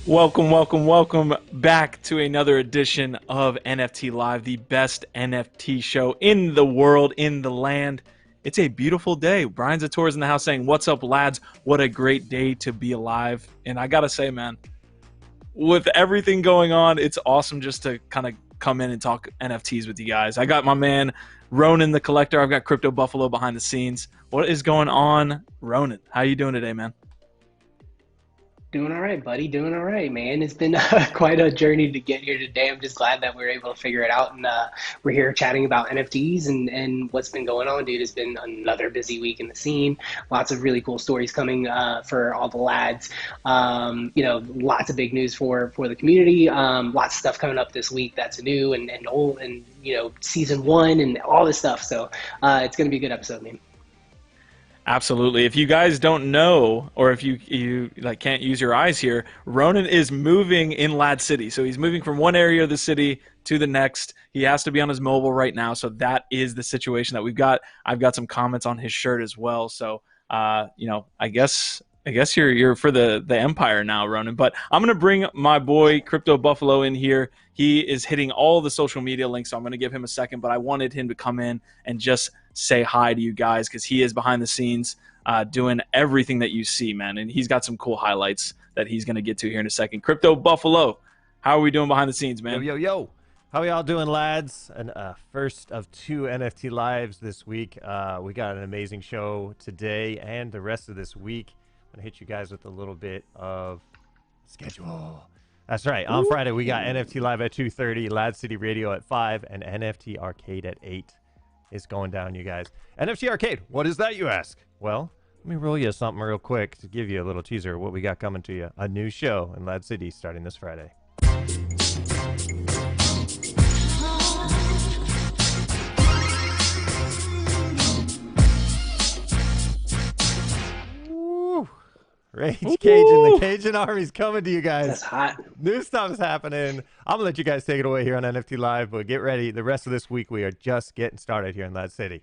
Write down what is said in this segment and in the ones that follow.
Welcome back to another edition of NFT Live, the best NFT show in the world, in the land. It's a beautiful day. Brian Zator's in the house saying, "What's up, lads? What a great day to be alive." And I gotta say, man, with everything going on, it's awesome just to kind of come in and talk NFTs with you guys. I got my man Ronan the Collector. I've got Crypto Buffalo behind the scenes. What is going on, Ronan? How you doing today, man? Doing all right, buddy. Doing all right, man. It's been quite a journey to get here today. I'm just glad that we were able to figure it out. And we're here chatting about NFTs and what's been going on, dude. It's been another busy week in the scene. Lots of really cool stories coming for all the lads. Lots of big news for the community. Lots of stuff coming up this week that's new and old and, season one and all this stuff. So it's going to be a good episode, man. Absolutely. If you guys don't know, or if you like can't use your eyes here, Ronan is moving in Lad City. So he's moving from one area of the city to the next. He has to be on his mobile right now. So that is the situation that we've got. I've got some comments on his shirt as well. So I guess you're for the Empire now, Ronan. But I'm gonna bring my boy Crypto Buffalo in here. He is hitting all the social media links, so I'm gonna give him a second. But I wanted him to come in and just say hi to you guys because he is behind the scenes doing everything that you see, man. And he's got some cool highlights that he's gonna get to here in a second. Crypto Buffalo, how are we doing behind the scenes, man? Yo. How y'all doing, lads? And first of two NFT lives this week. We got an amazing show today and the rest of this week. I'm gonna hit you guys with a little bit of schedule. That's right. On Friday, we got NFT Live at 2:30, Lad City Radio at 5, and NFT Arcade at 8. It's going down, you guys. NFT Arcade, what is that, you ask? Well, let me roll you something real quick to give you a little teaser of what we got coming to you. A new show in Lad City starting this Friday. Rage Cajun, the Cajun Army's coming to you guys. That's hot. New stuff's happening. I'm going to let you guys take it away here on NFT Live, but get ready. The rest of this week, we are just getting started here in Lad City.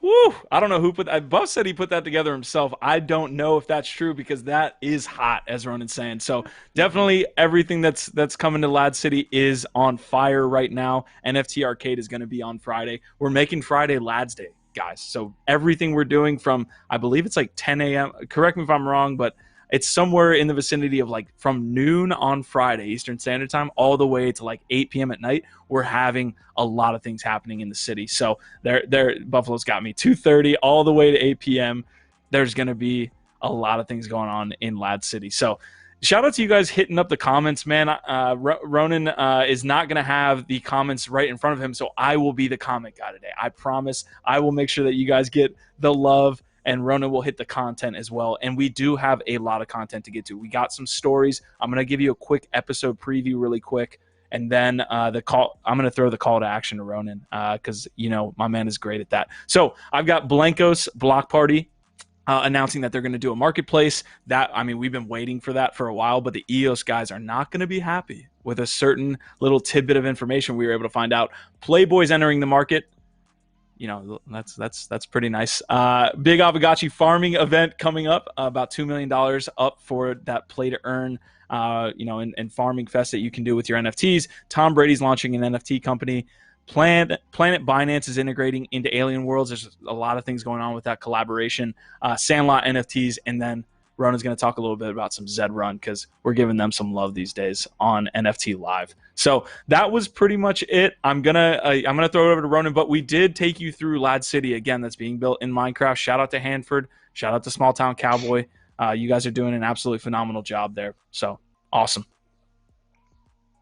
Woo! I don't know who put that. Buff said he put that together himself. I don't know if that's true because that is hot, as Ronan's saying. So definitely everything that's coming to Lad City is on fire right now. NFT Arcade is going to be on Friday. We're making Friday Lads Day, guys. So everything we're doing from, I believe it's like 10 a.m. Correct me if I'm wrong, but it's somewhere in the vicinity of like from noon on Friday, Eastern Standard Time, all the way to like 8 p.m. at night. We're having a lot of things happening in the city. So Buffalo's got me 2:30 all the way to 8 p.m. There's going to be a lot of things going on in Lad City. So shout out to you guys hitting up the comments, man. Ronan is not going to have the comments right in front of him, so I will be the comment guy today. I promise I will make sure that you guys get the love, and Ronan will hit the content as well. And we do have a lot of content to get to. We got some stories. I'm going to give you a quick episode preview really quick, and then I'm going to throw the call to action to Ronan because, my man is great at that. So I've got Blankos Block Party announcing that they're going to do a marketplace. We've been waiting for that for a while, but the EOS guys are not going to be happy with a certain little tidbit of information we were able to find out. Playboy's entering the market. That's pretty nice. Big Aavegotchi farming event coming up, about $2 million up for that play to earn, and farming fest that you can do with your NFTs. Tom Brady's launching an NFT company. Planet Binance is integrating into Alien Worlds. There's a lot of things going on with that collaboration. Sandlot NFTs, and then Ronan's going to talk a little bit about some Zed.Run because we're giving them some love these days on NFT Live. So that was pretty much it. I'm gonna throw it over to Ronan, but we did take you through Lad City again. That's being built in Minecraft. Shout out to Hanford. Shout out to Small Town Cowboy. You guys are doing an absolutely phenomenal job there. So awesome.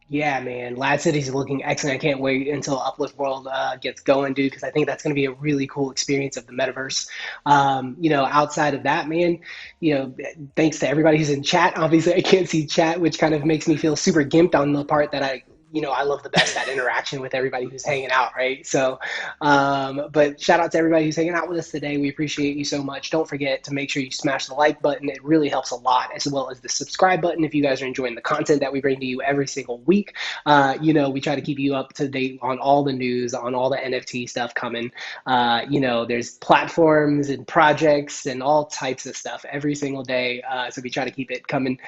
Yeah, man. Lad City's looking excellent. I can't wait until Uplift World gets going, dude, because I think that's going to be a really cool experience of the metaverse. Outside of that, man, thanks to everybody who's in chat. Obviously, I can't see chat, which kind of makes me feel super gimped on the part that I love the best that interaction with everybody who's hanging out, right? So, but shout out to everybody who's hanging out with us today. We appreciate you so much. Don't forget to make sure you smash the like button. It really helps a lot, as well as the subscribe button if you guys are enjoying the content that we bring to you every single week. We try to keep you up to date on all the news, on all the NFT stuff coming. There's platforms and projects and all types of stuff every single day. So we try to keep it coming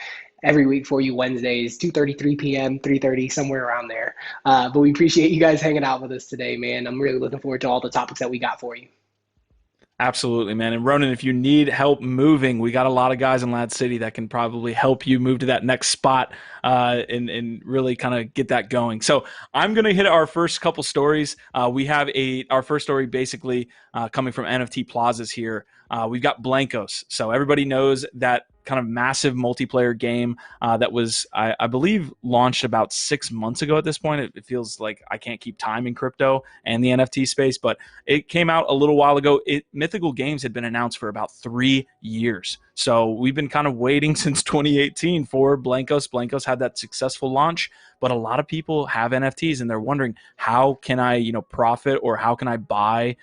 every week for you Wednesdays, 2:30, 3 p.m., 3:30, somewhere around there. But we appreciate you guys hanging out with us today, man. I'm really looking forward to all the topics that we got for you. Absolutely, man. And Ronan, if you need help moving, we got a lot of guys in Lad City that can probably help you move to that next spot and really kind of get that going. So I'm going to hit our first couple stories. We have our first story basically coming from NFT Plazas here. We've got Blankos. So everybody knows that kind of massive multiplayer game that was, I believe, launched about 6 months ago at this point. It feels like I can't keep time in crypto and the NFT space, but it came out a little while ago. Mythical Games had been announced for about 3 years. So we've been kind of waiting since 2018 for Blankos. Blankos had that successful launch, but a lot of people have NFTs and they're wondering, how can I, profit, or how can I buy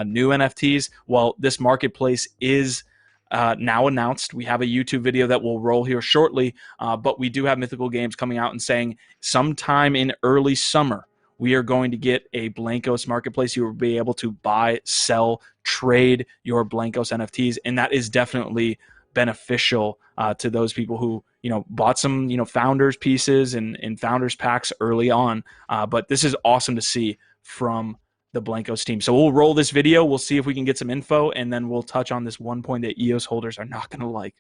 new NFTs? Well, this marketplace is now announced. We have a YouTube video that will roll here shortly, but we do have Mythical Games coming out and saying sometime in early summer, we are going to get a Blankos marketplace. You will be able to buy, sell, trade your Blankos NFTs, and that is definitely beneficial to those people who bought some founders pieces and founders packs early on. But this is awesome to see from the Blankos team. So we'll roll this video. We'll see if we can get some info, and then we'll touch on this one point that EOS holders are not going to like.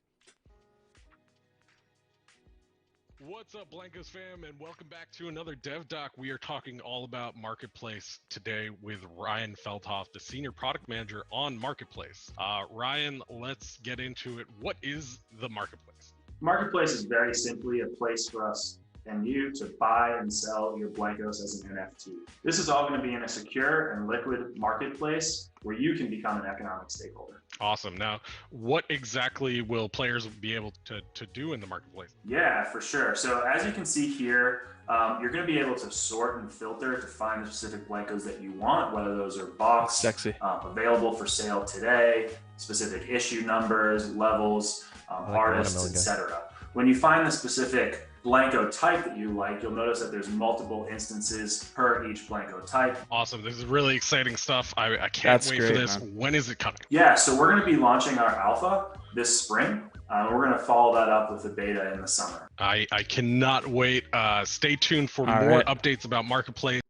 What's up, Blankos fam, and welcome back to another Dev Doc. We are talking all about Marketplace today with Ryan Feldhoff, the Senior Product Manager on Marketplace. Ryan, let's get into it. What is the Marketplace? Marketplace is very simply a place for us and you to buy and sell your Blankos as an NFT. This is all going to be in a secure and liquid marketplace where you can become an economic stakeholder. Awesome. Now, what exactly will players be able to do in the marketplace? Yeah, for sure. So as you can see here, you're going to be able to sort and filter to find the specific Blankos that you want, whether those are boxed, sexy, available for sale today, specific issue numbers, levels, artists, etc. When you find the specific Blanko type that you like, you'll notice that there's multiple instances per each Blanko type. Awesome. This is really exciting stuff. I can't wait for this. Man. When is it coming? Yeah, so we're going to be launching our alpha this spring. We're going to follow that up with the beta in the summer. I cannot wait. Stay tuned for more updates about Marketplace.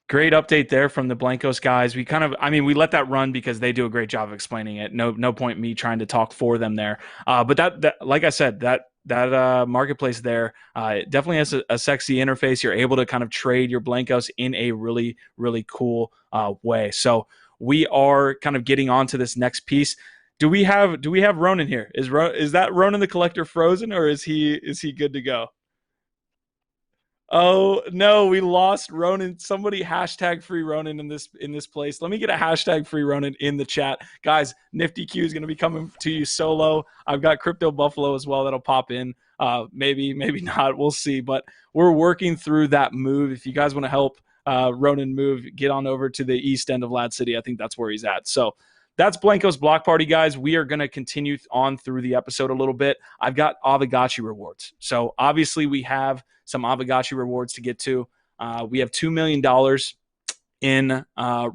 Great update there from the Blankos guys. We we let that run because they do a great job of explaining it. No point me trying to talk for them there. But that like I said, that marketplace there definitely has a sexy interface. You're able to kind of trade your Blankos in a really, really cool way. So we are kind of getting on to this next piece. Do we have Ronan here? Is that Ronan the Collector frozen, or is he good to go? Oh no, we lost Ronan. Somebody hashtag free Ronan in this place. Let me get a hashtag free Ronan in the chat. Guys, Nifty Q is going to be coming to you solo. I've got Crypto Buffalo as well that'll pop in. Maybe not. We'll see. But we're working through that move. If you guys want to help Ronan move, get on over to the east end of Lad City. I think that's where he's at. So that's Blankos Block Party, guys. We are going to continue on through the episode a little bit. I've got Aavegotchi rewards. So obviously we have some Aavegotchi rewards to get to. We have $2 million in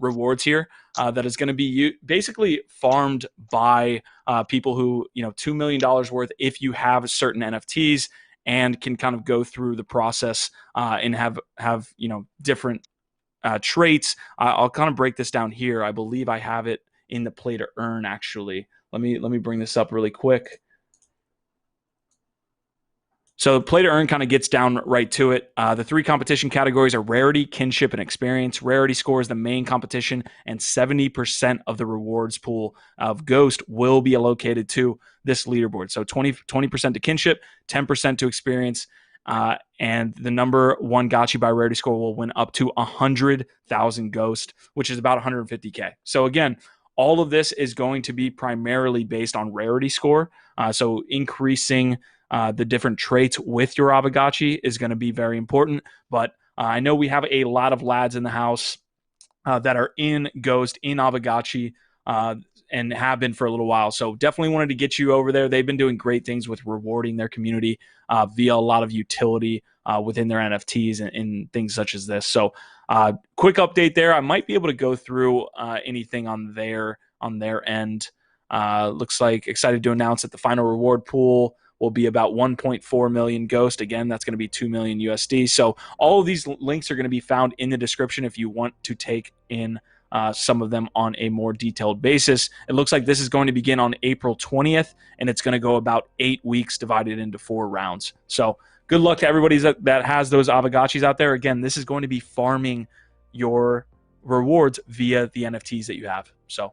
rewards here that is going to be basically farmed by people who, $2 million worth if you have certain NFTs and can kind of go through the process and have different traits. I'll kind of break this down here. I believe I have it in the play to earn, actually. Let me bring this up really quick. So play to earn kind of gets down right to it. The three competition categories are rarity, kinship, and experience. Rarity score is the main competition, and 70% of the rewards pool of Ghost will be allocated to this leaderboard. So 20% to kinship, 10% to experience, and the number one gotchi by rarity score will win up to 100,000 Ghost, which is about 150K. So again, all of this is going to be primarily based on rarity score. So increasing the different traits with your Aavegotchi is going to be very important. But I know we have a lot of lads in the house that are in Ghost, in Aavegotchi, and have been for a little while. So definitely wanted to get you over there. They've been doing great things with rewarding their community via a lot of utility within their NFTs and things such as this. So quick update there. I might be able to go through anything on their end. Looks like excited to announce that the final reward pool will be about 1.4 million Ghost. Again, that's going to be 2 million USD. So all of these links are going to be found in the description if you want to take in some of them on a more detailed basis. It looks like this is going to begin on April 20th, and it's going to go about 8 weeks divided into 4 rounds. So good luck to everybody that has those Aavegotchis out there. Again, this is going to be farming your rewards via the NFTs that you have. So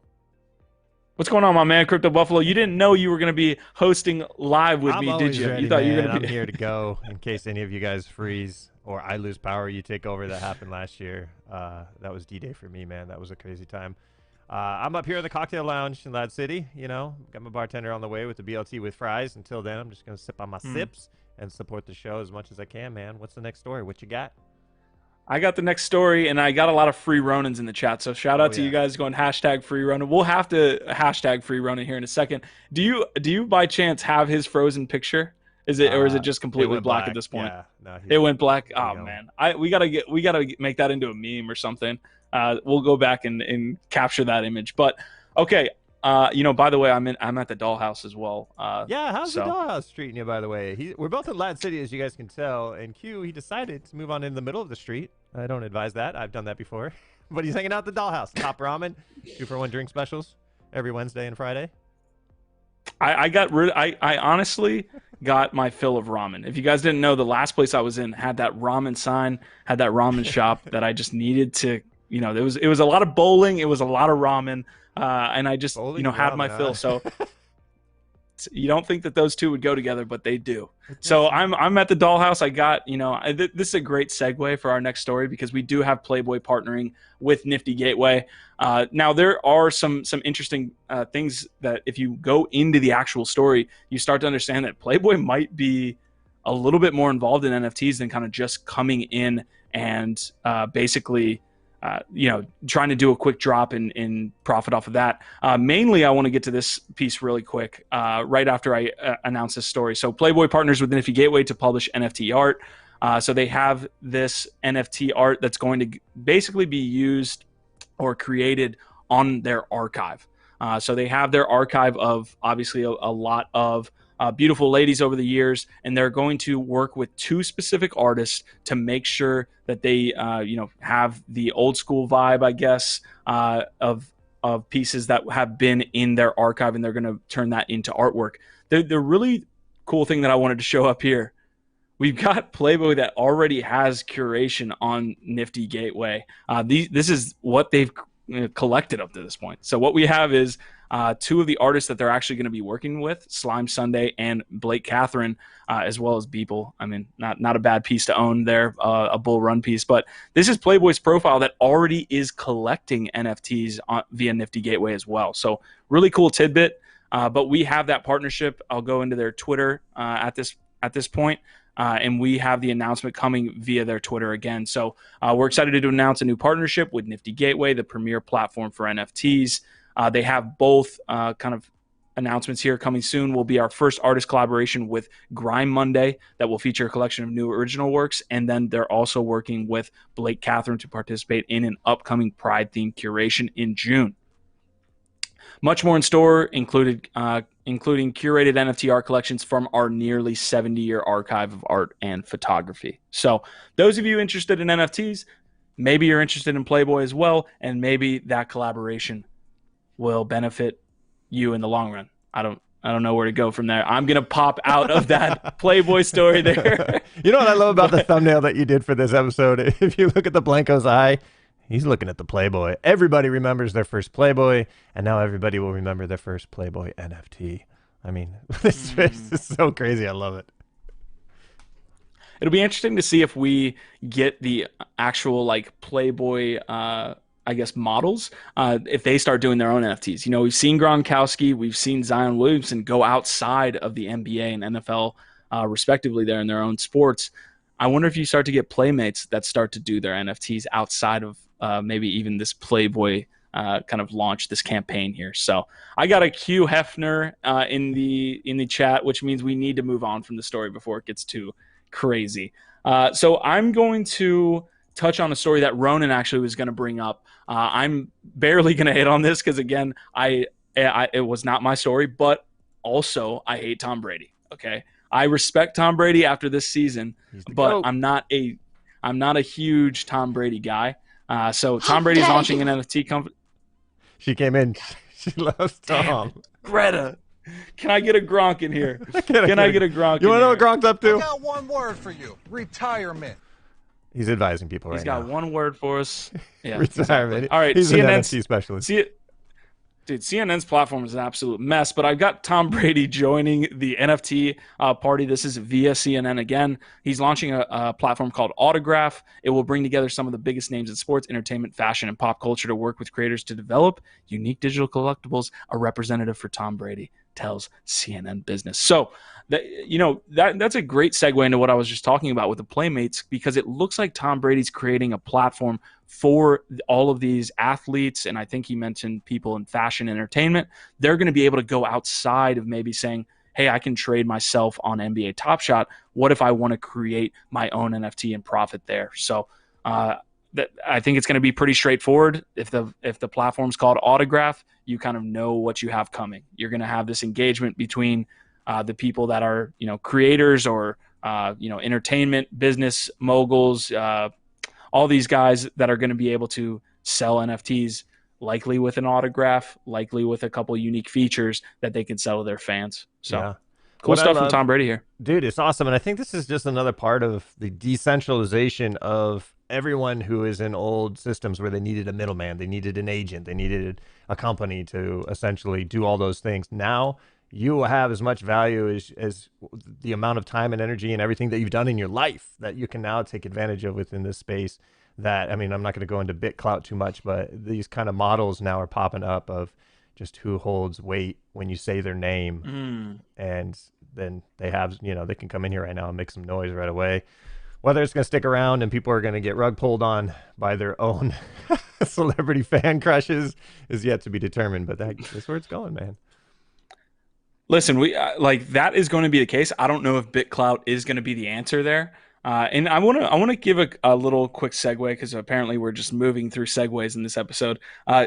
what's going on, my man, Crypto Buffalo? You didn't know you were going to be hosting live with me, did you? Ready, you thought man. you were going to be... I'm here to go in case any of you guys freeze or I lose power, you take over. That happened last year. That was D-Day for me, man. That was a crazy time. I'm up here in the cocktail lounge in Lad City. You know, got my bartender on the way with the BLT with fries. Until then, I'm just going to sip on my sips and support the show as much as I can, man. What's the next story? What you got? I got the next story, and I got a lot of free Ronins in the chat. So shout out to you guys going hashtag free Ronin. We'll have to hashtag free Ronin here in a second. Do you by chance have his frozen picture? Is it or is it just completely black at this point? Yeah, no, it went black. Oh man, we gotta make that into a meme or something. We'll go back and capture that image. But okay, by the way, I'm at the dollhouse as well. Yeah, how's the dollhouse treating you, by the way? We're both in Lad City, as you guys can tell, and Q, he decided to move on in the middle of the street. I don't advise that. I've done that before. But he's hanging out at the dollhouse. Top ramen, 2-for-1 drink specials every Wednesday and Friday. I honestly got my fill of ramen. If you guys didn't know, the last place I was in had that ramen sign, had that ramen shop that I just needed to, it was a lot of bowling, it was a lot of ramen, and I just, bowling, had my fill. So you don't think that those two would go together, but they do. So I'm at the dollhouse. I got, this is a great segue for our next story because we do have Playboy partnering with Nifty Gateway. Now there are some interesting things that if you go into the actual story, you start to understand that Playboy might be a little bit more involved in NFTs than kind of just coming in and basically trying to do a quick drop in profit off of that. Mainly, I want to get to this piece really quick right after I announce this story. So Playboy partners with Nifty Gateway to publish NFT art. So they have this NFT art that's going to basically be used or created on their archive. So they have their archive of obviously a lot of beautiful ladies over the years, and they're going to work with 2 specific artists to make sure that they, have the old school vibe, I guess, of pieces that have been in their archive, and they're going to turn that into artwork. The really cool thing that I wanted to show up here, we've got Playboy that already has curation on Nifty Gateway. This is what they've collected up to this point. So what we have is 2 of the artists that they're actually going to be working with, Slime Sunday and Blake Catherine, as well as Beeple. I mean, not a bad piece to own there, a bull run piece. But this is Playboy's profile that already is collecting NFTs via Nifty Gateway as well. So really cool tidbit. But we have that partnership. I'll go into their Twitter at this point. And we have the announcement coming via their Twitter again. So we're excited to announce a new partnership with Nifty Gateway, the premier platform for NFTs. They have both kind of announcements here coming soon. Will be our first artist collaboration with Grime Monday that will feature a collection of new original works. And then they're also working with Blake Catherine to participate in an upcoming Pride-themed curation in June. Much more in store, including curated NFT art collections from our nearly 70-year archive of art and photography. So those of you interested in NFTs, maybe you're interested in Playboy as well, and maybe that collaboration will benefit you in the long run. I don't know where to go from there. I'm going to pop out of that Playboy story there. You know what I love about the thumbnail that you did for this episode? If you look at the Blankos eye, he's looking at the Playboy. Everybody remembers their first Playboy, and now everybody will remember their first Playboy NFT. I mean, this is so crazy. I love it. It'll be interesting to see if we get the actual Playboy, models, if they start doing their own NFTs. We've seen Gronkowski, we've seen Zion Williamson go outside of the NBA and NFL, respectively, there in their own sports. I wonder if you start to get Playmates that start to do their NFTs outside of maybe even this Playboy kind of launch, this campaign here. So I got a Q Hefner in the chat, which means we need to move on from the story before it gets too crazy. So I'm going to touch on a story that Ronan actually was going to bring up. I'm barely going to hit on this because, again, it was not my story, but also I hate Tom Brady. Okay. I respect Tom Brady after this season, but GOAT. I'm not a huge Tom Brady guy. So Tom Brady's launching an NFT company. She came in. She loves Tom. Greta, can I get a Gronk in here? Can I get a Gronk? You want to know what Gronk's up to? I got one word for you: retirement. He's advising people right now. He's got one word for us. Yeah, retirement. Exactly. All right, he's an NFT specialist. Dude, CNN's platform is an absolute mess, but I've got Tom Brady joining the NFT party. This is via CNN again. He's launching a platform called Autograph. It will bring together some of the biggest names in sports, entertainment, fashion, and pop culture to work with creators to develop unique digital collectibles. A representative for Tom Brady tells CNN Business. So, that's a great segue into what I was just talking about with the Playmates, because it looks like Tom Brady's creating a platform for all of these athletes, and I think he mentioned people in fashion and entertainment. They're going to be able to go outside of maybe saying, hey, I can trade myself on NBA Top Shot. What if I want to create my own NFT and profit there? So I think it's going to be pretty straightforward. If the platform's called Autograph, you kind of know what you have coming. You're going to have this engagement between the people that are, creators or, entertainment, business moguls, all these guys that are going to be able to sell NFTs, likely with an autograph, likely with a couple unique features that they can sell to their fans. So cool stuff from Tom Brady here. Dude, it's awesome. And I think this is just another part of the decentralization of everyone who is in old systems where they needed a middleman, they needed an agent, they needed a company to essentially do all those things. Now you have as much value as the amount of time and energy and everything that you've done in your life that you can now take advantage of within this space. That, I mean, I'm not going to go into BitClout too much, but these kind of models now are popping up of just who holds weight when you say their name. And then they have, they can come in here right now and make some noise right away. Whether it's going to stick around and people are going to get rug pulled on by their own celebrity fan crushes is yet to be determined, but that's where it's going, man. Listen, we that is going to be the case. I don't know if BitClout is going to be the answer there. And I want to give a little quick segue, because apparently we're just moving through segues in this episode.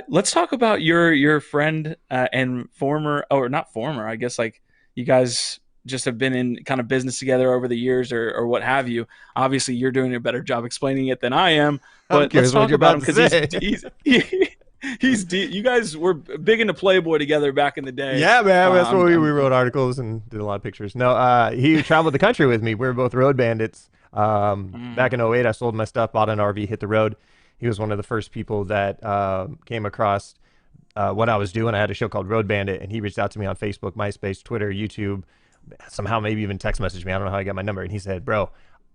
Let's talk about your friend and not former, I guess, like you guys just have been in kind of business together over the years or what have you. Obviously, you're doing a better job explaining it than I am. But let's talk about him, because you guys were big into Playboy together back in the day. Yeah, man. That's what we wrote articles and did a lot of pictures. No, he traveled the country with me. We were both road bandits. Back in 2008, I sold my stuff, bought an RV, hit the road. He was one of the first people that came across what I was doing. I had a show called Road Bandit, and he reached out to me on Facebook, MySpace, Twitter, YouTube, somehow maybe even text messaged me. I don't know how he got my number. And he said, bro,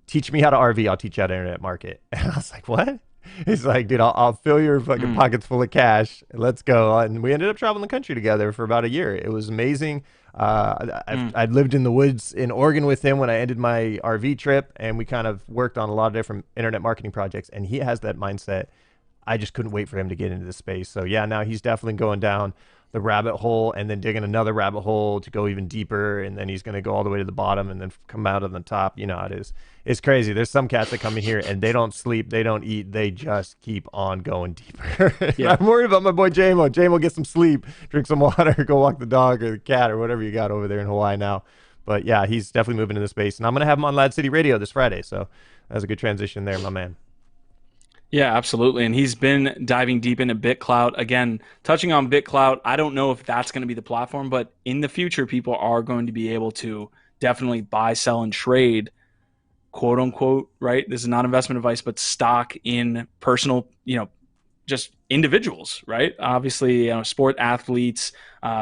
teach me how to RV. I'll teach you how to internet market. And I was like, what? He's like, dude, I'll fill your fucking pockets full of cash. Let's go. And we ended up traveling the country together for about a year. It was amazing. I'd lived in the woods in Oregon with him when I ended my RV trip, and we kind of worked on a lot of different internet marketing projects. And he has that mindset. I just couldn't wait for him to get into the space. So yeah, now he's definitely going down the rabbit hole and then digging another rabbit hole to go even deeper. And then he's going to go all the way to the bottom and then come out on the top. You know how it is. It's crazy. There's some cats that come in here and they don't sleep. They don't eat. They just keep on going deeper. Yeah. I'm worried about my boy Jamo. Jamo, get some sleep, drink some water, go walk the dog or the cat or whatever you got over there in Hawaii now. But yeah, he's definitely moving into space. And I'm going to have him on Lad City Radio this Friday. So that's a good transition there, my man. Yeah, absolutely. And he's been diving deep into BitClout. Again, touching on BitClout, I don't know if that's going to be the platform, but in the future, people are going to be able to definitely buy, sell, and trade, quote unquote, right? This is not investment advice, but stock in personal, just individuals, right? Obviously, sport athletes,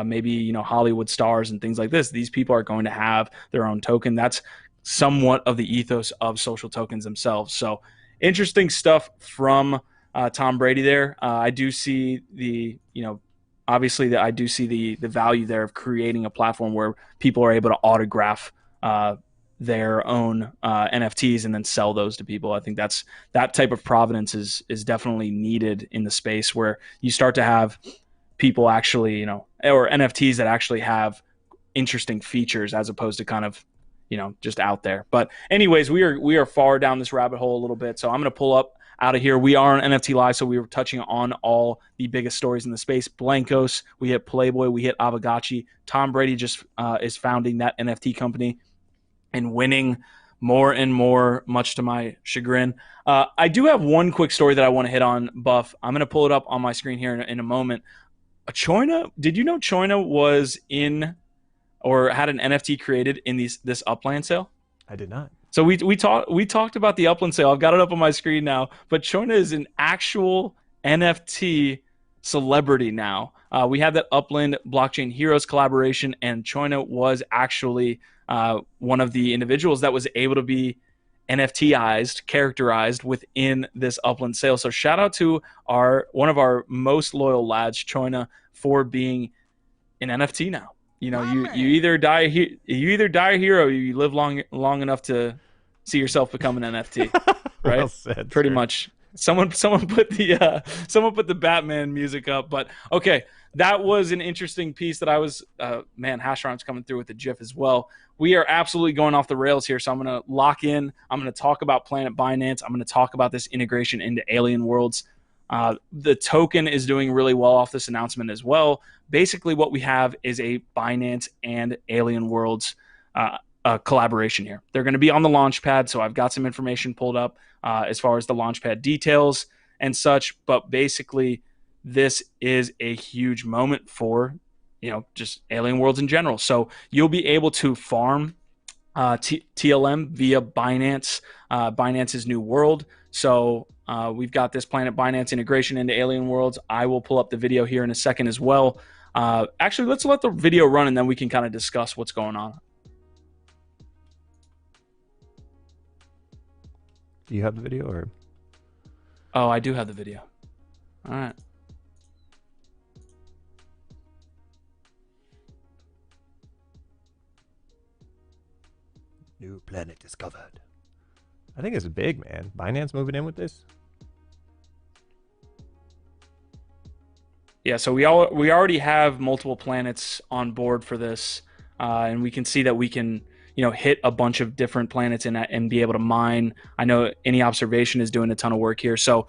maybe, Hollywood stars and things like this. These people are going to have their own token. That's somewhat of the ethos of social tokens themselves. So interesting stuff from Tom Brady there. I do see obviously I do see the value there of creating a platform where people are able to autograph their own NFTs and then sell those to people. I think that type of provenance is definitely needed in the space where you start to have people actually, or NFTs that actually have interesting features as opposed to kind of, just out there. But anyways, we are far down this rabbit hole a little bit. So I'm going to pull up out of here. We are on NFT Live, so we were touching on all the biggest stories in the space. Blankos, we hit Playboy, we hit Aavegotchi. Tom Brady just is founding that NFT company. and winning more and more, much to my chagrin. I do have one quick story that I want to hit on, Buff. I'm going to pull it up on my screen here in a moment. Choina, did you know Choina was in or had an NFT created in this Upland sale? I did not. So we talked about the Upland sale. I've got it up on my screen now. But Choina is an actual NFT celebrity now. We have that Upland Blockchain Heroes collaboration, and Choina was actually one of the individuals that was able to be NFTized, characterized within this Upland sale. So shout out to one of our most loyal lads, Choina, for being an NFT now. You know, you either die a hero, or you live long enough to see yourself become an NFT, right? Well said, pretty sir. Much. Someone put the Batman music up, but okay, that was an interesting piece that I was Hash Rhyme's coming through with the GIF as well. We are absolutely going off the rails here, so I'm going to lock in. I'm going to talk about Planet Binance. I'm going to talk about this integration into Alien Worlds. The token is doing really well off this announcement as well. Basically, what we have is a Binance and Alien Worlds collaboration here. They're going to be on the launch pad, so I've got some information pulled up as far as the launch pad details and such. But basically, this is a huge moment for, just Alien Worlds in general. So you'll be able to farm TLM via Binance, Binance's new world. So we've got this Planet Binance integration into Alien Worlds. I will pull up the video here in a second as well. Actually, let's let the video run, and then we can kind of discuss what's going on. Do you have the video, or? Oh, I do have the video. All right. New planet discovered. I think it's big, man. Binance moving in with this. Yeah, so we already have multiple planets on board for this, and we can see that we can hit a bunch of different planets and be able to mine. I know Any Observation is doing a ton of work here. So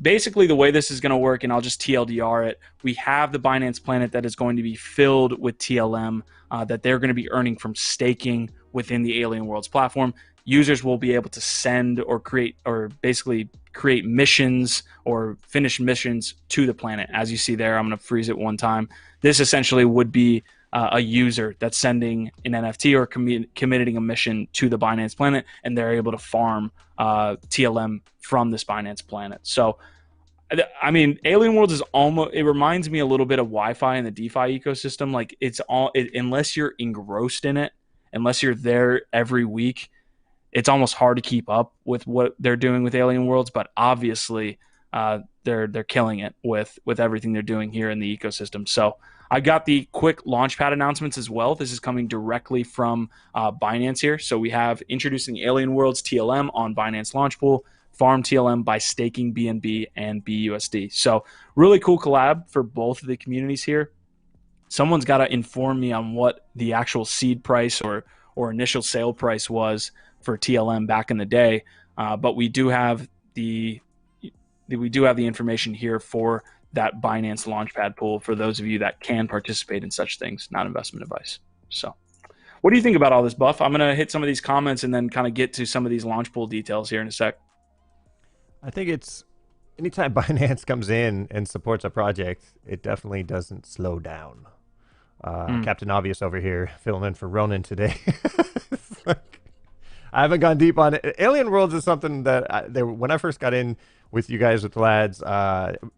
basically the way this is going to work, and I'll just TLDR it, we have the Binance planet that is going to be filled with TLM that they're going to be earning from staking within the Alien Worlds platform. Users will be able to send or basically create missions or finish missions to the planet. As you see there, I'm going to freeze it one time. This essentially would be a user that's sending an NFT or committing a mission to the Binance planet, and they're able to farm TLM from this Binance planet. So, I mean, Alien Worlds is it reminds me a little bit of Wi-Fi and the DeFi ecosystem. Like, unless you're engrossed in it, unless you're there every week, it's almost hard to keep up with what they're doing with Alien Worlds. But obviously, they're killing it with everything they're doing here in the ecosystem. So I got the quick launchpad announcements as well. This is coming directly from Binance here. So we have introducing Alien Worlds TLM on Binance Launch Pool, farm TLM by staking BNB and BUSD. So really cool collab for both of the communities here. Someone's got to inform me on what the actual seed price or initial sale price was for TLM back in the day. But we do have the information here for that Binance Launchpad pool for those of you that can participate in such things, not investment advice. So what do you think about all this, Buff? I'm going to hit some of these comments and then kind of get to some of these launch pool details here in a sec. I think it's anytime Binance comes in and supports a project, it definitely doesn't slow down. Captain Obvious over here filling in for Ronan today. I haven't gone deep on it. Alien Worlds is something that when I first got in with you guys, with the lads,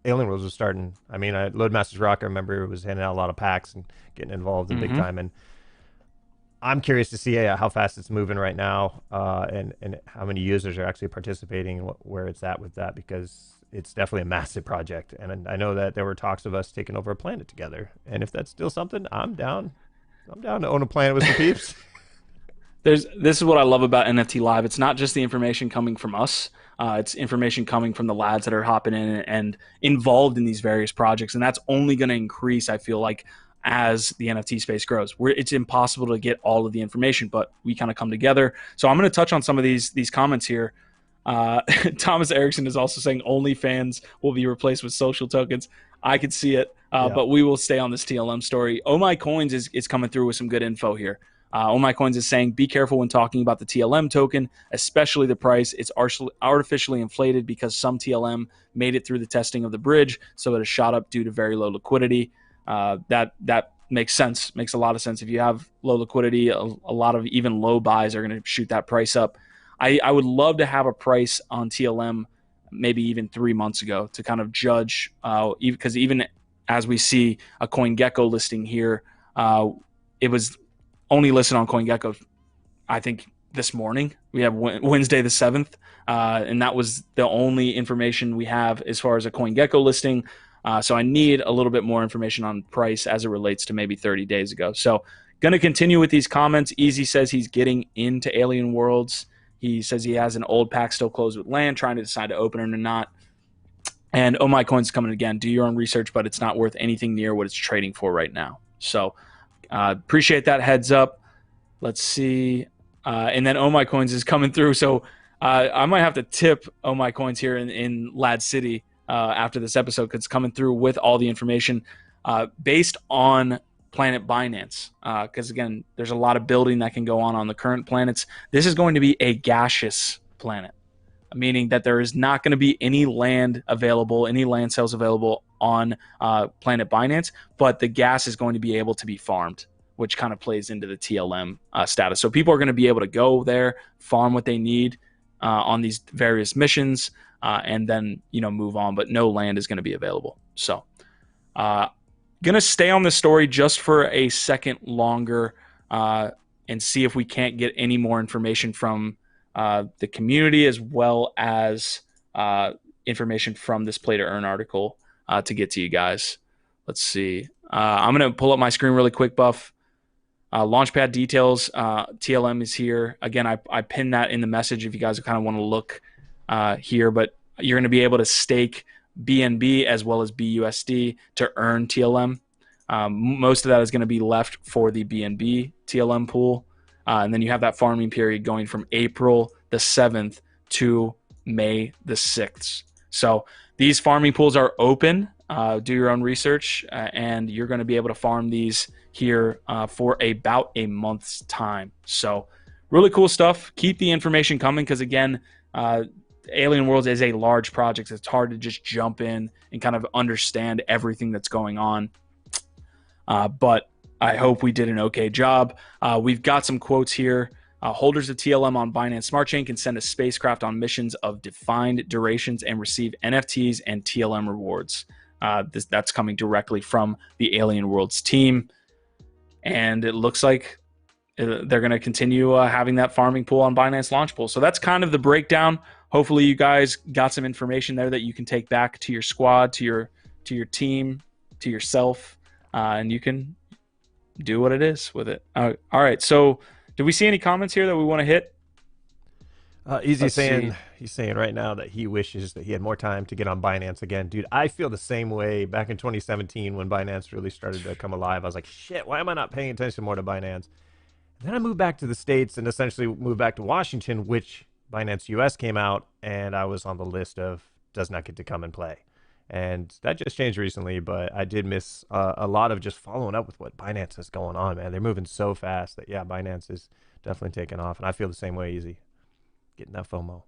Alien Worlds was starting. I mean, Loadmasters Rock, I remember, was handing out a lot of packs and getting involved in big time. And I'm curious to see how fast it's moving right now, and how many users are actually participating, where it's at with that, because it's definitely a massive project. And I know that there were talks of us taking over a planet together. And if that's still something, I'm down. I'm down to own a planet with some peeps. This is what I love about NFT Live. It's not just the information coming from us. It's information coming from the lads that are hopping in and involved in these various projects. And that's only going to increase, I feel like, as the NFT space grows. It's impossible to get all of the information, but we kind of come together. So I'm going to touch on some of these comments here. Thomas Erickson is also saying OnlyFans will be replaced with social tokens. I could see it, but we will stay on this TLM story. Oh My Coins is coming through with some good info here. Oh My Coins is saying, be careful when talking about the TLM token, especially the price. It's artificially inflated because some TLM made it through the testing of the bridge, so it has shot up due to very low liquidity. That makes sense. Makes a lot of sense. If you have low liquidity, a lot of even low buys are going to shoot that price up. I would love to have a price on TLM maybe even 3 months ago to kind of judge, because even as we see a CoinGecko listing here, it was only listed on CoinGecko, I think, this morning. We have Wednesday the 7th, and that was the only information we have as far as a CoinGecko listing. So I need a little bit more information on price as it relates to maybe 30 days ago. So going to continue with these comments. Easy says he's getting into Alien Worlds. He says he has an old pack still closed with land, trying to decide to open it or not. And Oh My Coin's coming again. Do your own research, but it's not worth anything near what it's trading for right now. So appreciate that heads up. Let's see. And then Oh My Coins is coming through. So I might have to tip Oh My Coins here in Lad City after this episode, because it's coming through with all the information based on planet Binance. Because again, there's a lot of building that can go on the current planets. This is going to be a gaseous planet, meaning that there is not going to be any land available, any land sales available on planet Binance, but the gas is going to be able to be farmed, which kind of plays into the TLM status. So people are going to be able to go there, farm what they need on these various missions, and then move on, but no land is going to be available. So going to stay on this story just for a second longer and see if we can't get any more information from the community, as well as information from this Play to Earn article to get to you guys. Let's see. I'm going to pull up my screen really quick, Buff. Launchpad details. TLM is here. Again, I pinned that in the message if you guys kind of want to look here, but you're going to be able to stake BNB as well as BUSD to earn TLM. Most of that is going to be left for the BNB TLM pool. And then you have that farming period going from April the 7th to May the 6th. So these farming pools are open. Do your own research, and you're going to be able to farm these here for about a month's time. So really cool stuff. Keep the information coming, because again, Alien Worlds is a large project. It's hard to just jump in and kind of understand everything that's going on. But I hope we did an okay job. We've got some quotes here. Holders of TLM on Binance Smart Chain can send a spacecraft on missions of defined durations and receive NFTs and TLM rewards. That's coming directly from the Alien Worlds team. And it looks like they're going to continue having that farming pool on Binance Launch Pool. So that's kind of the breakdown. Hopefully you guys got some information there that you can take back to your squad, to your team, to yourself, and you can do what it is with it. All right. So do we see any comments here that we want to hit? He's saying right now that he wishes that he had more time to get on Binance again. Dude, I feel the same way. Back in 2017 when Binance really started to come alive, I was like, shit, why am I not paying attention more to Binance? And then I moved back to the States and essentially moved back to Washington, which Binance US came out, and I was on the list of does not get to come and play. And that just changed recently, but I did miss a lot of just following up with what Binance is going on, man. They're moving so fast that, yeah, Binance is definitely taking off, and I feel the same way, Easy. Getting that FOMO.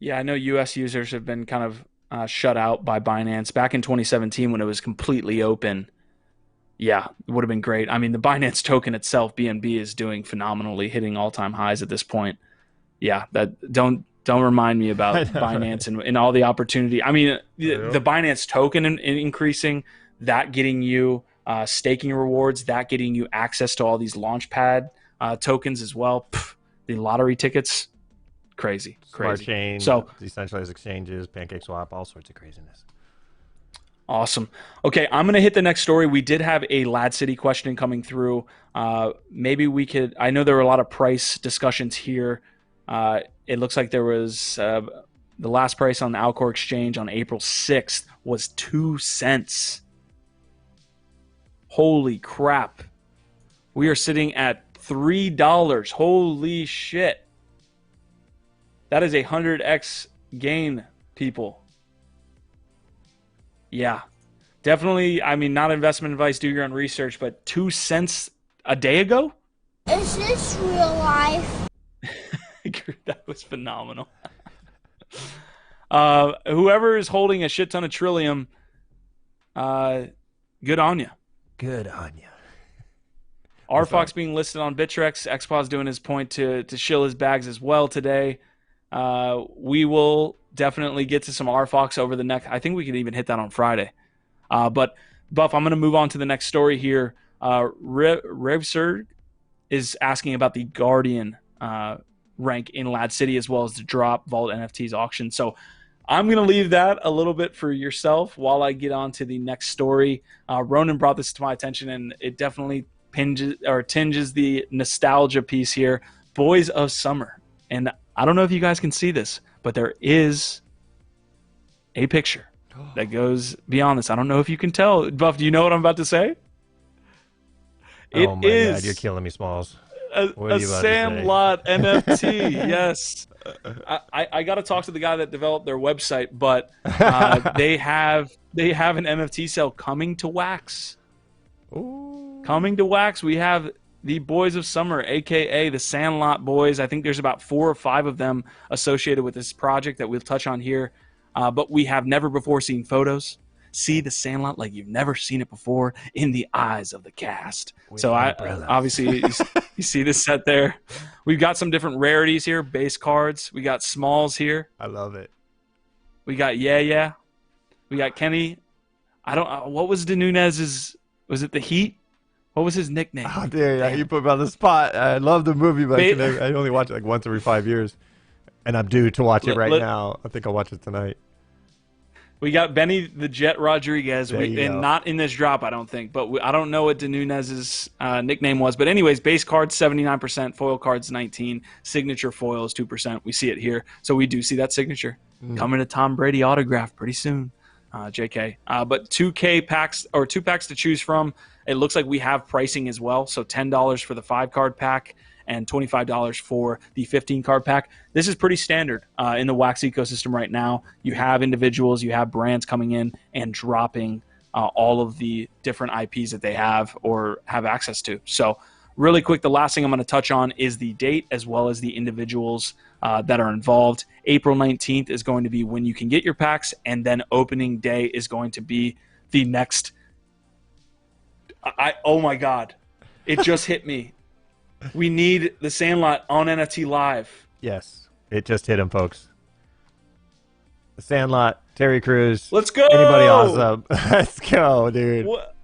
Yeah, I know US users have been kind of shut out by Binance. Back in 2017 when it was completely open, yeah, it would have been great. I mean, the Binance token itself, BNB, is doing phenomenally, hitting all-time highs at this point. Yeah, that don't remind me about Binance and all the opportunity. I mean, the Binance token increasing, that getting you staking rewards, that getting you access to all these Launchpad tokens as well. The lottery tickets, crazy. Smart chain, so decentralized exchanges, PancakeSwap, all sorts of craziness. Awesome. Okay, I'm going to hit the next story. We did have a Lad City question coming through. Maybe we could, I know there were a lot of price discussions here. It looks like there was the last price on the Alcor exchange on April 6th was 2 cents. Holy crap. We are sitting at $3. Holy shit. That is a 100x gain, people. Yeah, definitely. I mean, not investment advice, do your own research, but 2 cents a day ago? Is this real life? That was phenomenal. Whoever is holding a shit ton of Trillium, good on you. Good on you. RFox being listed on Bittrex. Xpaw's doing his point to shill his bags as well today. We will definitely get to some RFox over the next. I think we could even hit that on Friday. But Buff, I'm going to move on to the next story here. Revsur is asking about the Guardian rank in Lad City as well as the drop Vault NFTs auction. So I'm going to leave that a little bit for yourself while I get on to the next story. Ronan brought this to my attention, and it definitely tinges the nostalgia piece here. Boys of Summer. And I don't know if you guys can see this, but there is a picture that goes beyond this. I don't know if you can tell. Buff, do you know what I'm about to say? Oh my God, you're killing me, Smalls. A Sandlot NFT, yes. I got to talk to the guy that developed their website, but they have an NFT sale coming to Wax. Ooh. Coming to Wax, we have the Boys of Summer, aka the Sandlot Boys. I think there's about 4 or 5 of them associated with this project that we'll touch on here. But we have never before seen photos. See the Sandlot like you've never seen it before in the eyes of the cast. With so obviously you see this set there. We've got some different rarities here, base cards. We got Smalls here. I love it. We got Yeah. We got Kenny. What was Nunez's? Was it the Heat? What was his nickname? Oh, dude, you put me on the spot. I love the movie, but I only watch it like once every 5 years. And I'm due to watch it right now. I think I'll watch it tonight. We got Benny the Jet Rodriguez, and not in this drop, I don't think. But I don't know what Nunez's nickname was. But anyways, base cards 79%, foil cards 19%, signature foils 2%. We see it here, so we do see that signature coming to Tom Brady autograph pretty soon. JK, but 2K packs or 2 packs to choose from. It looks like we have pricing as well. So $10 for the 5-card pack and $25 for the 15-card pack. This is pretty standard in the Wax ecosystem right now. You have individuals, you have brands coming in and dropping all of the different IPs that they have or have access to. So really quick, the last thing I'm going to touch on is the date as well as the individuals that are involved. April 19th is going to be when you can get your packs, and then opening day is going to be the next. Oh my God, it just hit me. We need the Sandlot on NFT Live. Yes, it just hit him, folks. The Sandlot, Terry Crews. Let's go. Anybody awesome? Let's go, dude. What?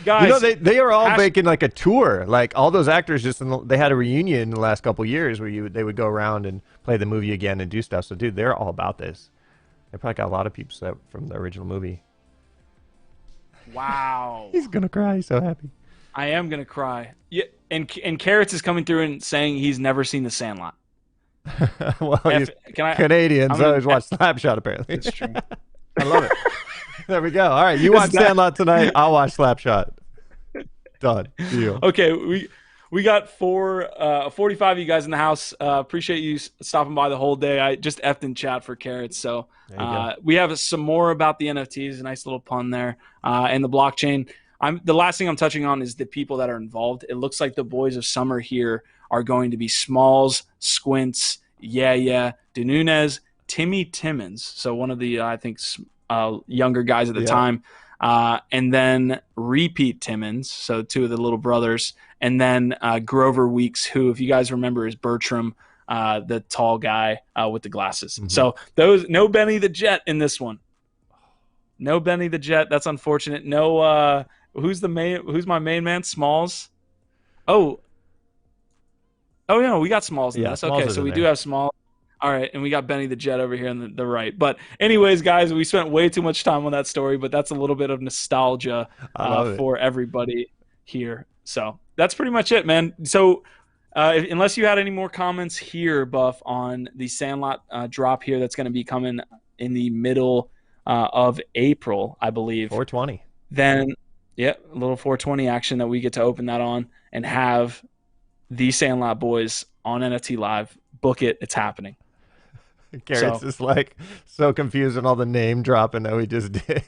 Guys, they are all making like a tour. Like all those actors, they had a reunion in the last couple of years where they would go around and play the movie again and do stuff. So, dude, they're all about this. They probably got a lot of people from the original movie. Wow. He's gonna cry. He's so happy. I am gonna cry. Yeah, and Carrots is coming through and saying he's never seen the Sandlot. Well, Canadians always watch Slapshot. Apparently, it's true. I love it. There we go. All right, you watch Sandlot tonight. I'll watch Slapshot. Done. Deal. Okay, we got 45 of you guys in the house. Appreciate you stopping by the whole day. I just effed in chat for Carrots. So we have some more about the NFTs. A nice little pun there. And the blockchain. The last thing I'm touching on is the people that are involved. It looks like the Boys of Summer here are going to be Smalls, Squints, Nunez, Timmy Timmons. So one of the, I think, younger guys at the time. And then Repeat Timmons, so 2 of the little brothers. And then Grover Weeks, who, if you guys remember, is Bertram, the tall guy with the glasses. Mm-hmm. So no Benny the Jet in this one. No Benny the Jet. That's unfortunate. No, who's my main man? Smalls. Oh no, we got Smalls in this. Okay, so we do have Smalls. All right, and we got Benny the Jet over here on the right. But anyways, guys, we spent way too much time on that story, but that's a little bit of nostalgia for everybody here. So that's pretty much it, man. So unless you had any more comments here, Buff, on the Sandlot drop here that's going to be coming in the middle of April, I believe. 420. Then, a little 420 action that we get to open that on and have the Sandlot Boys on NFT Live. Book it. It's happening. Garrett's is like so confused on all the name dropping that we just did.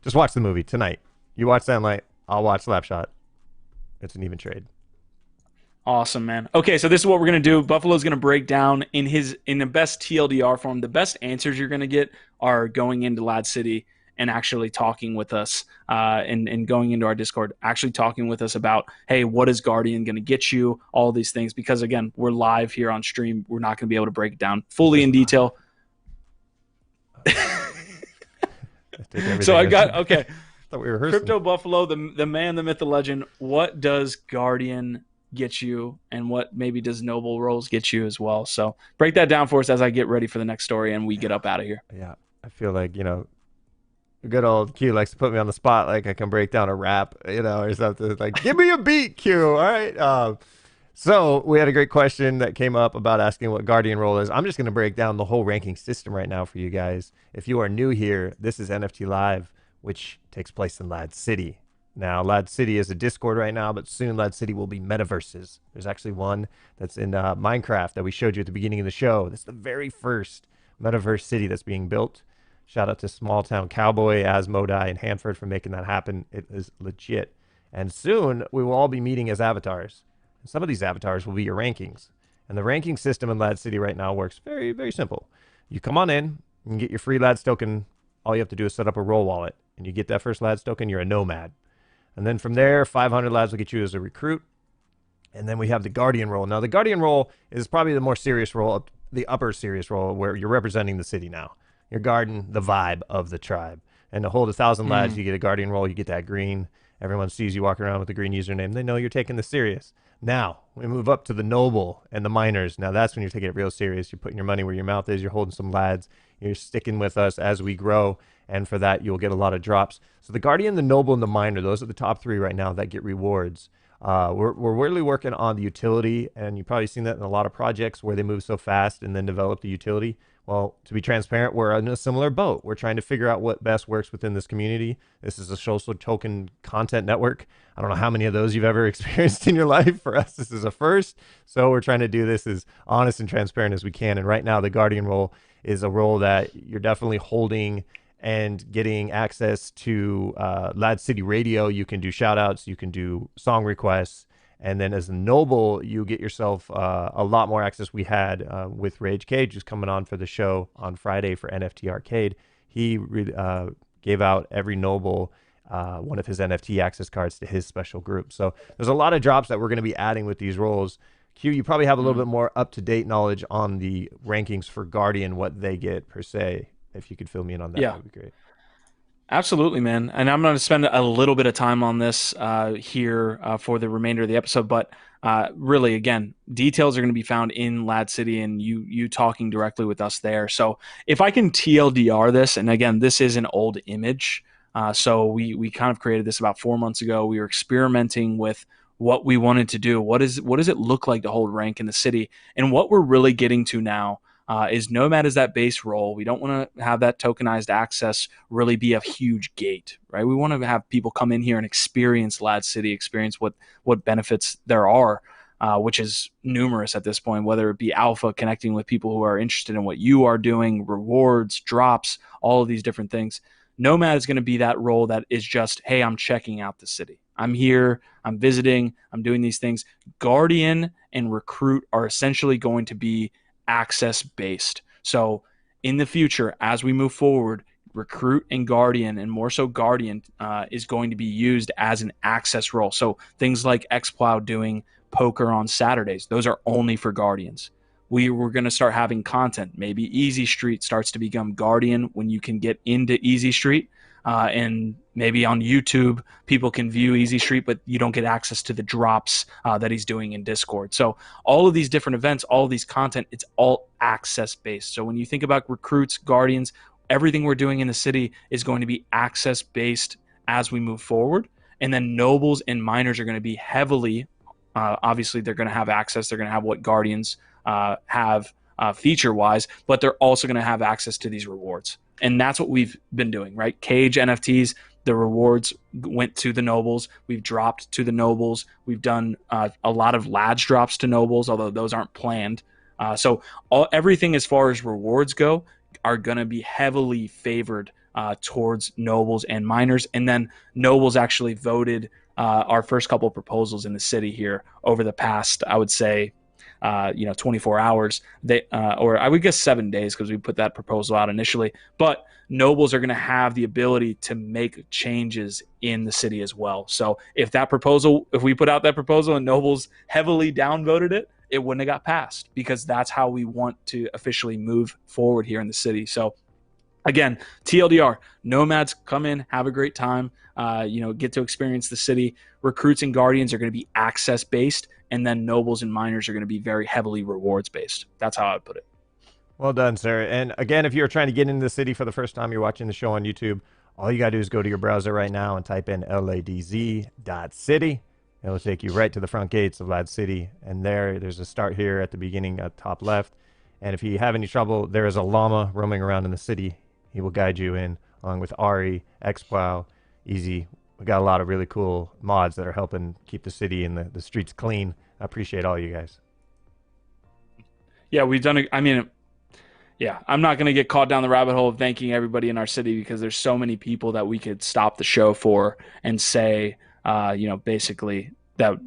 Just watch the movie tonight. You watch Sandlight, I'll watch Slapshot. It's an even trade. Awesome, man. Okay, so this is what we're gonna do. Buffalo's gonna break down in the best TLDR form. The best answers you're gonna get are going into Lad City and actually talking with us, and going into our Discord, actually talking with us about, hey, what is Guardian gonna get you? All these things, because again, we're live here on stream. We're not gonna be able to break it down fully in detail. So I got okay. Thought we were Crypto Buffalo, the man, the myth, the legend. What does Guardian get you, and what maybe does Noble Rolls get you as well? So break that down for us as I get ready for the next story and we get up out of here. Yeah, I feel like, good old Q likes to put me on the spot, like I can break down a rap, or something. Like, give me a beat, Q. All right. So we had a great question that came up about asking what Guardian role is. I'm just going to break down the whole ranking system right now for you guys. If you are new here, this is NFT Live, which takes place in Lad City. Now, Lad City is a Discord right now, but soon Lad City will be metaverses. There's actually one that's in Minecraft that we showed you at the beginning of the show. This is the very first metaverse city that's being built. Shout out to Small Town Cowboy, Asmodai, and Hanford for making that happen. It is legit. And soon we will all be meeting as avatars. Some of these avatars will be your rankings. And the ranking system in Lad City right now works very, very simple. You come on in, you can get your free Lads token. All you have to do is set up a roll wallet. And you get that first Lads token, you're a nomad. And then from there, 500 Lads will get you as a recruit. And then we have the Guardian role. Now, the Guardian role is probably the more serious role, the upper serious role, where you're representing the city now. You're guarding the vibe of the tribe. And to hold 1,000 Lads, you get a Guardian role, you get that green. Everyone sees you walking around with the green username. They know you're taking this serious. Now, we move up to the noble and the miners. Now, that's when you're taking it real serious. You're putting your money where your mouth is. You're holding some Lads. You're sticking with us as we grow. And for that, you'll get a lot of drops. So the Guardian, the Noble, and the Miner, those are the top three right now that get rewards. We're really working on the utility, and you've probably seen that in a lot of projects where they move so fast and then develop the utility. Well, to be transparent, we're in a similar boat. We're trying to figure out what best works within this community. This is a social token content network. I don't know how many of those you've ever experienced in your life. For us, this is a first. So we're trying to do this as honest and transparent as we can. And right now, the Guardian role is a role that you're definitely holding and getting access to Lad City Radio. You can do shout outs, you can do song requests. And then as a noble, you get yourself a lot more access. We had with Rage Cage, who's coming on for the show on Friday for NFT Arcade. He gave out every noble one of his NFT access cards to his special group. So there's a lot of drops that we're going to be adding with these roles. Q, you probably have a little bit more up-to-date knowledge on the rankings for Guardian, what they get per se. If you could fill me in on that, that would be great. Absolutely, man. And I'm going to spend a little bit of time on this here for the remainder of the episode. But really, again, details are going to be found in Lad City and you talking directly with us there. So if I can TLDR this, and again, this is an old image. So we kind of created this about 4 months ago. We were experimenting with what we wanted to do. What does it look like to hold rank in the city? And what we're really getting to now is Nomad is that base role. We don't want to have that tokenized access really be a huge gate, right? We want to have people come in here and experience Lad City, experience what benefits there are, which is numerous at this point, whether it be alpha, connecting with people who are interested in what you are doing, rewards, drops, all of these different things. Nomad is going to be that role that is just, hey, I'm checking out the city. I'm here, I'm visiting, I'm doing these things. Guardian and Recruit are essentially going to be access based. So in the future, as we move forward, Recruit and Guardian, and more so Guardian, is going to be used as an access role. So things like XPlow doing poker on Saturdays, those are only for Guardians. We're going to start having content. Maybe Easy Street starts to become Guardian when you can get into Easy Street. And maybe on YouTube, people can view Easy Street, but you don't get access to the drops that he's doing in Discord. So all of these different events, all of these content, it's all access-based. So when you think about Recruits, Guardians, everything we're doing in the city is going to be access-based as we move forward. And then Nobles and Miners are going to be heavily, obviously they're going to have access. They're going to have what Guardians have feature-wise, but they're also going to have access to these rewards. And that's what we've been doing, right? Cage NFTs, the rewards went to the Nobles. We've dropped to the Nobles. We've done a lot of Lads drops to Nobles, although those aren't planned. So everything as far as rewards go are going to be heavily favored towards Nobles and Miners. And then Nobles actually voted our first couple of proposals in the city here over the past, I would say, 24 hours. Or I would guess 7 days, because we put that proposal out initially. But nobles are going to have the ability to make changes in the city as well. So if we put out that proposal and nobles heavily downvoted it, it wouldn't have got passed, because that's how we want to officially move forward here in the city. So again, TLDR, nomads come in, have a great time, get to experience the city. Recruits and guardians are going to be access based, and then nobles and miners are going to be very heavily rewards based. That's how I would put it. Well done, sir. And again, if you're trying to get into the city for the first time, you're watching the show on YouTube, all you got to do is go to your browser right now and type in ladz.city. It'll take you right to the front gates of Lad City, and there's a start here at the beginning at top left. And if you have any trouble, there is a llama roaming around in the city. He will guide you in, along with Ari, XPlow, Easy. We got a lot of really cool mods that are helping keep the city and the streets clean. I appreciate all you guys. Yeah, we've done it. I mean, yeah, I'm not going to get caught down the rabbit hole of thanking everybody in our city, because there's so many people that we could stop the show for and say, basically that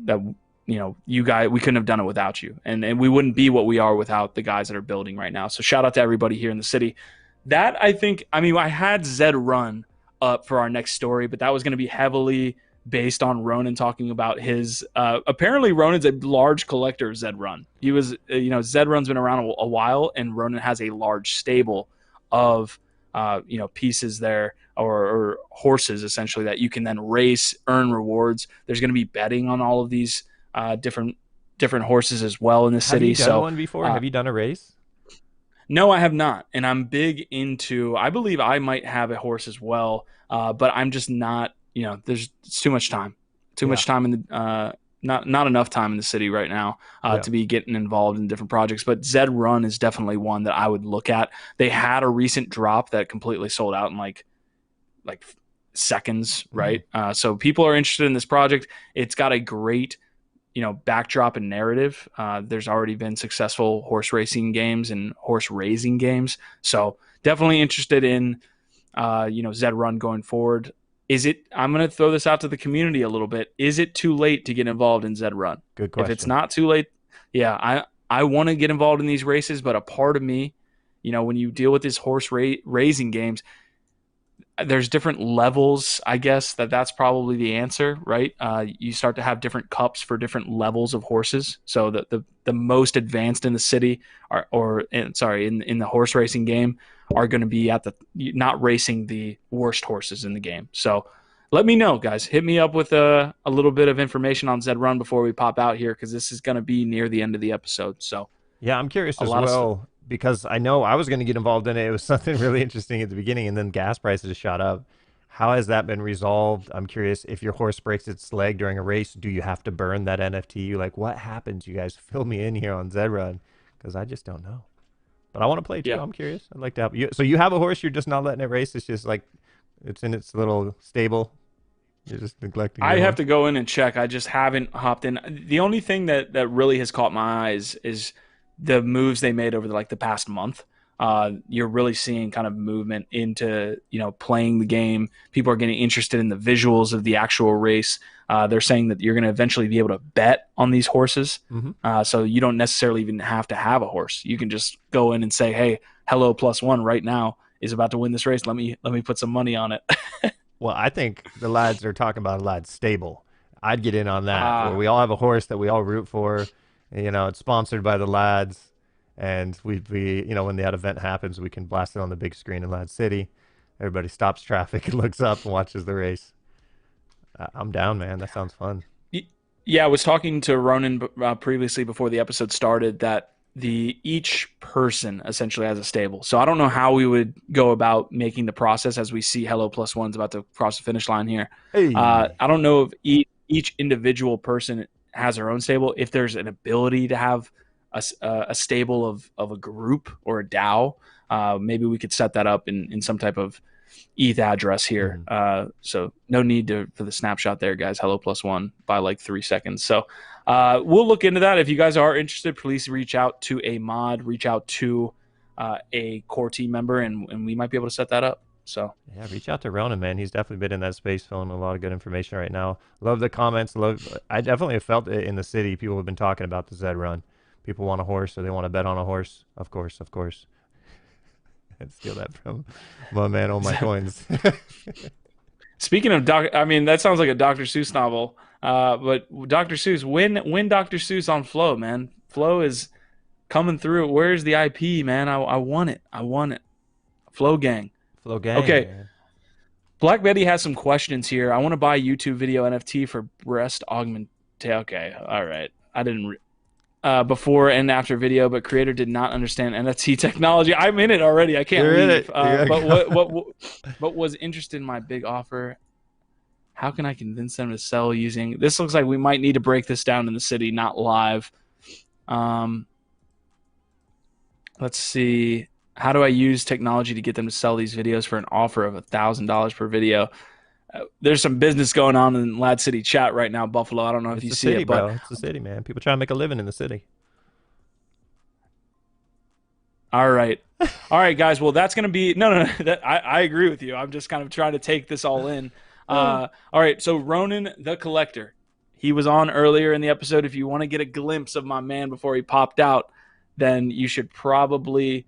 you guys, we couldn't have done it without you, and we wouldn't be what we are without the guys that are building right now. So shout out to everybody here in the city. That I had Zed.Run up for our next story, but that was going to be heavily based on Ronan talking about his apparently Ronan's a large collector of Zed.Run. He was Zed.Run's been around a while, and Ronan has a large stable of pieces there, or horses essentially, that you can then race, earn rewards. There's going to be betting on all of these different horses as well in the city. Have you done one before? Have you done a race? No, I have not, and I'm big into. I believe I might have a horse as well, but I'm just not. It's too much time. Much time in the not enough time in the city right now to be getting involved in different projects. But Zed.Run is definitely one that I would look at. They had a recent drop that completely sold out in like seconds, right? So people are interested in this project. It's got a great backdrop and narrative. There's already been successful horse racing games and horse raising games. So definitely interested in Zed.Run going forward. I'm going to throw this out to the community a little bit. Is it too late to get involved in Zed.Run? Good question. If it's not too late, yeah, I want to get involved in these races, but a part of me, when you deal with these horse raising games, there's different levels. I guess that's probably the answer, right? You start to have different cups for different levels of horses. So the most advanced in the city in the horse racing game are going to be not racing the worst horses in the game. So let me know, guys. Hit me up with a little bit of information on Zed.Run before we pop out here, because this is going to be near the end of the episode. So yeah, I'm curious as well, because I know I was going to get involved in it. It was something really interesting at the beginning, and then gas prices shot up. How has that been resolved? I'm curious, if your horse breaks its leg during a race, do you have to burn that NFT? Like, what happens? You guys fill me in here on Zed.Run, because I just don't know. But I want to play too. Yeah. I'm curious. I'd like to help you. So you have a horse, you're just not letting it race. It's just like it's in its little stable. You're just neglecting. I have to go in and check. I just haven't hopped in. The only thing that really has caught my eyes is the moves they made over the past month. You're really seeing kind of movement into playing the game. People are getting interested in the visuals of the actual race. They're saying that you're going to eventually be able to bet on these horses. So you don't necessarily even have to have a horse. You can just go in and say, hey, hello +1 right now is about to win this race. Let me put some money on it. Well, I think the lads are talking about a lad stable. I'd get in on that, where we all have a horse that we all root for. It's sponsored by the lads. And we when that event happens, we can blast it on the big screen in Lad City. Everybody stops traffic and looks up and watches the race. I'm down, man. That sounds fun. Yeah, I was talking to Ronan previously before the episode started that each person essentially has a stable. So I don't know how we would go about making the process as we see Hello +1's about to cross the finish line here. Hey. I don't know if each individual person has their own stable. If there's an ability to have a stable of a group or a DAO, maybe we could set that up in some type of ETH address here. So no need for the snapshot there, guys. Hello +1 by like 3 seconds. So we'll look into that. If you guys are interested, please reach out to a mod, reach out to a core team member, and we might be able to set that up. So yeah, reach out to Ronan, man. He's definitely been in that space, filling a lot of good information right now. Love the comments. I definitely have felt it in the city. People have been talking about the Zed.Run. People want a horse, or they want to bet on a horse. Of course. I'd steal that from my man on my coins. speaking of I mean, that sounds like a Dr. Seuss novel. But Dr. Seuss, win Dr. Seuss on Flow, man. Flow is coming through. Where's the IP, man? I want it. Flow gang. Flow gang. Okay. Man. Black Betty has some questions here. I want to buy YouTube video NFT for breast augment. Okay, all right. I didn't before and after video, but creator did not understand NFT technology. I'm in it already. I can't leave. But was interested in my big offer. How can I convince them to sell using this? Looks like we might need to break this down in the city, not live. Let's see. How do I use technology to get them to sell these videos for an offer of $1,000 per video? There's some business going on in Lad City chat right now, Buffalo. I don't know if you see it, but it's the city, man. People trying to make a living in the city. All right, guys. Well, that's gonna be no. I agree with you. I'm just kind of trying to take this all in. All right. So Ronan the Collector, he was on earlier in the episode. If you want to get a glimpse of my man before he popped out, then you should probably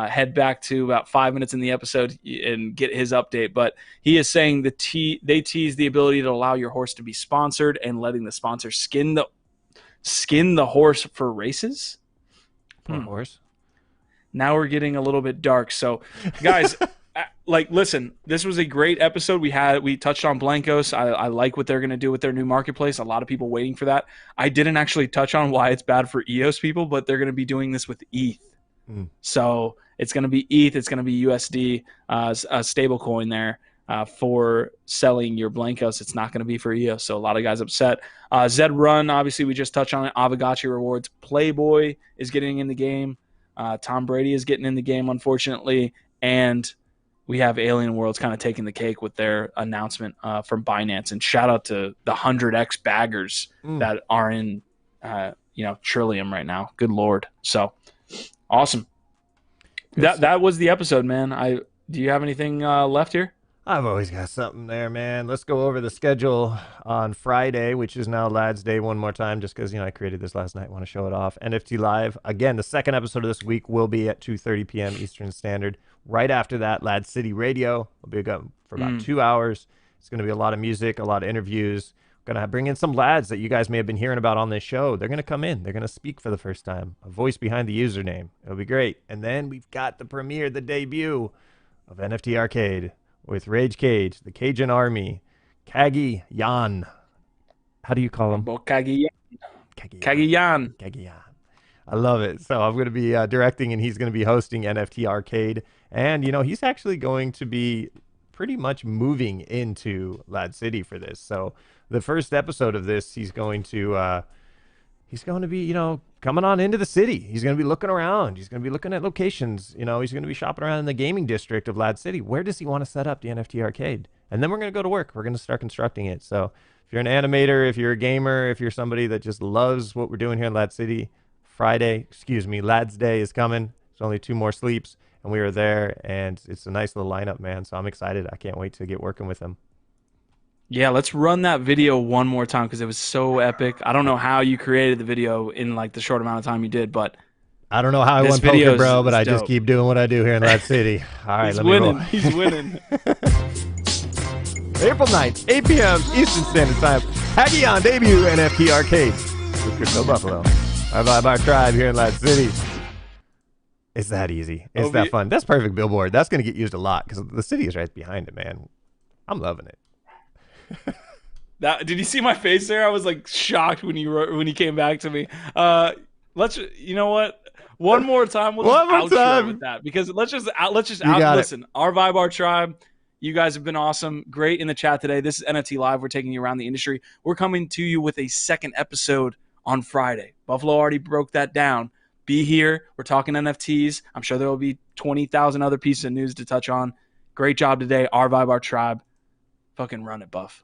head back to about 5 minutes in the episode and get his update. But he is saying they tease the ability to allow your horse to be sponsored and letting the sponsor skin the horse for races. Horse. Now we're getting a little bit dark. So, guys, listen, this was a great episode. We touched on Blankos. I like what they're going to do with their new marketplace. A lot of people waiting for that. I didn't actually touch on why it's bad for EOS people, but they're going to be doing this with ETH. So it's going to be ETH. It's going to be USD, a stable coin there for selling your Blankos. It's not going to be for EOS. So a lot of guys upset. Zed.Run, obviously, we just touched on it. Aavegotchi rewards. Playboy is getting in the game. Tom Brady is getting in the game, unfortunately. And we have Alien Worlds kind of taking the cake with their announcement from Binance. And shout out to the 100x baggers that are in Trillium right now. Good Lord. So awesome. That was the episode, man. Do you have anything left here? I've always got something there, man. Let's go over the schedule on Friday, which is now Lads Day one more time, just because, I created this last night. Want to show it off. NFT Live. Again, the second episode of this week will be at 2:30 p.m. Eastern Standard. Right after that, Lad City Radio will be going for about 2 hours. It's going to be a lot of music, a lot of interviews. Going to bring in some lads that you guys may have been hearing about on this show. They're going to come in. They're going to speak for the first time. A voice behind the username. It'll be great. And then we've got the premiere, the debut of NFT Arcade with Rage Cage, the Cajun Army, Kagi Yan. How do you call him? Kagi Yan. I love it. So I'm going to be directing, and he's going to be hosting NFT Arcade. And, he's actually going to be pretty much moving into Lad City for this. So the first episode of this, he's going to be, coming on into the city. He's going to be looking around. He's going to be looking at locations. He's going to be shopping around in the gaming district of Lad City. Where does he want to set up the NFT Arcade? And then we're going to go to work. We're going to start constructing it. So if you're an animator, if you're a gamer, if you're somebody that just loves what we're doing here in Lad City, Lads Day is coming. There's only 2 more sleeps, and we are there, and it's a nice little lineup, man. So I'm excited. I can't wait to get working with him. Yeah, let's run that video one more time because it was so epic. I don't know how you created the video in the short amount of time you did, but I don't know how I went poker, bro, but I just keep doing what I do here in Lad City. All right, let me roll. He's winning. April 9th, 8 p.m. Eastern Standard Time. Hackathon debut NFT Arcade with Crypto Buffalo. Our tribe here in Lad City. It's that easy. It's that fun. That's perfect billboard. That's going to get used a lot because the city is right behind it, man. I'm loving it. Did you see my face there? I was shocked when he came back to me. You know what? One more time. We'll just outro with that because listen. Our Vibe, our tribe. You guys have been awesome. Great in the chat today. This is NFT Live. We're taking you around the industry. We're coming to you with a second episode on Friday. Buffalo already broke that down. Be here. We're talking NFTs. I'm sure there will be 20,000 other pieces of news to touch on. Great job today. Our Vibe, our tribe. Fucking run it, Buff.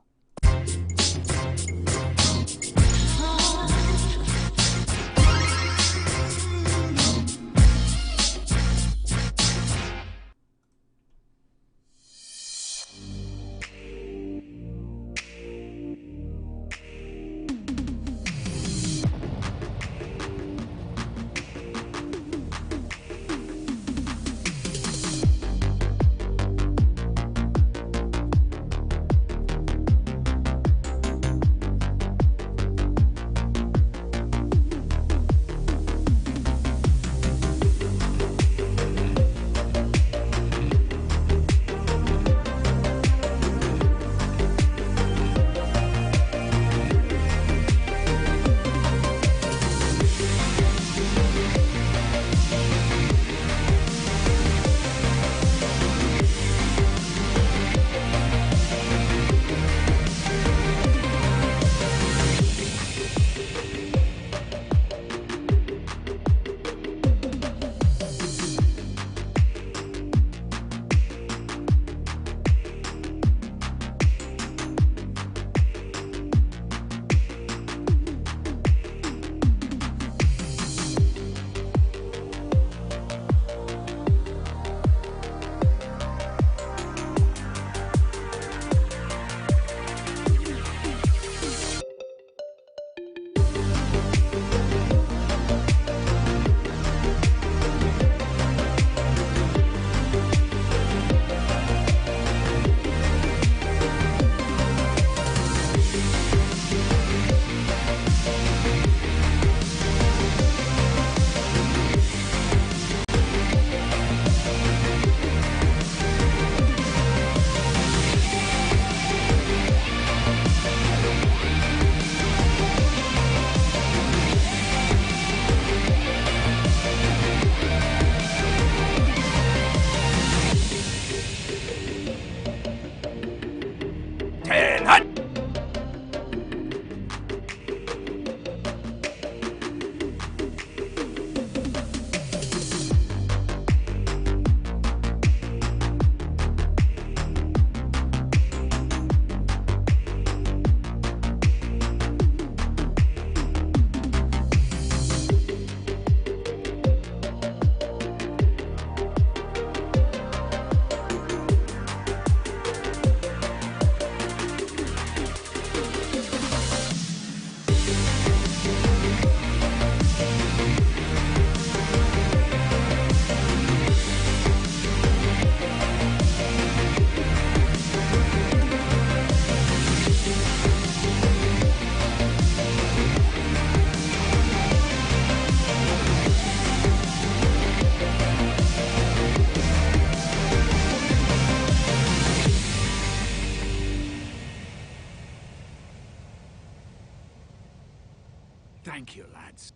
Thank you, lads.